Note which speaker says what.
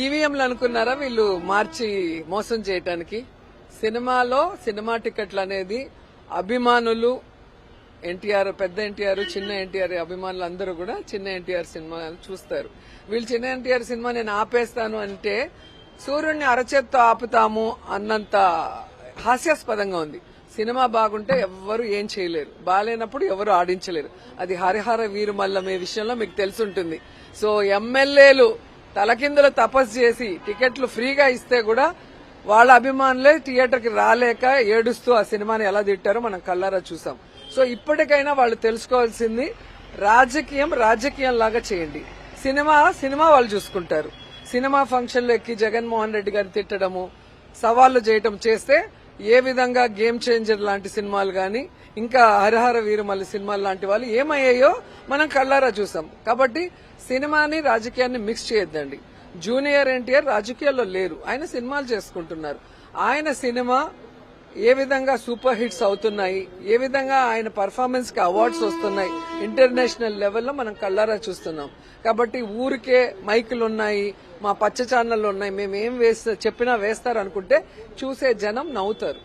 Speaker 1: ఈవీఎంలు అనుకున్నారా వీళ్ళు మార్చి మోసం చేయటానికి? సినిమాలో సినిమా టికెట్లు అనేది అభిమానులు ఎన్టీఆర్, పెద్ద ఎన్టీఆర్, చిన్న ఎన్టీఆర్ అభిమానులు అందరూ కూడా చిన్న ఎన్టీఆర్ సినిమా చూస్తారు. వీళ్ళు చిన్న ఎన్టీఆర్ సినిమా నేను ఆపేస్తాను అంటే సూర్యుడిని అరచేత్తో ఆపుతాము అన్నంత హాస్యాస్పదంగా ఉంది. సినిమా బాగుంటే ఎవ్వరు ఏం చేయలేరు, బాగాలేనప్పుడు ఎవరు ఆడించలేరు. అది హరిహర వీరుమల్లమే విషయంలో మీకు తెలుసుంటుంది. సో ఎమ్మెల్యేలు తలకిందులు తపస్సు చేసి టికెట్లు ఫ్రీగా ఇస్తే కూడా వాళ్ళ అభిమానులే థియేటర్కి రాలేక ఏడుస్తూ ఆ సినిమాని ఎలా తిట్టారో మనం కళ్ళారా చూసాం. సో ఇప్పటికైనా వాళ్ళు తెలుసుకోవాల్సింది రాజకీయం రాజకీయం లాగా చేయండి, సినిమా వాళ్ళు చూసుకుంటారు. సినిమా ఫంక్షన్లో ఎక్కి జగన్మోహన్ రెడ్డి గారిని తిట్టడము, సవాళ్లు చేయటం చేస్తే ఏ విధంగా గేమ్ చేంజర్ లాంటి సినిమాలు గాని ఇంకా హరిహర వీరమల్లి సినిమాలు లాంటి వాళ్ళు ఏమయ్యాయో మనం కళ్ళారా చూసాం. కాబట్టి సినిమాని రాజకీయాన్ని మిక్స్ చేయొద్దండి. జూనియర్ ఎన్టీఆర్ రాజకీయాల్లో లేరు, ఆయన సినిమాలు చేసుకుంటున్నారు. ఆయన సినిమా ఏ విధంగా సూపర్ హిట్స్ అవుతున్నాయి, ఏ విధంగా ఆయన పర్ఫార్మెన్స్ కి అవార్డ్స్ వస్తున్నాయి ఇంటర్నేషనల్ లెవెల్లో మనం కళ్ళారా చూస్తున్నాం. కాబట్టి ఊరికే మైకులు ఉన్నాయి, మా పచ్చ ఛానళ్ళు ఉన్నాయి, మేమేం చెప్పినా వేస్తారు అనుకుంటే చూసే జనం నవ్వుతారు.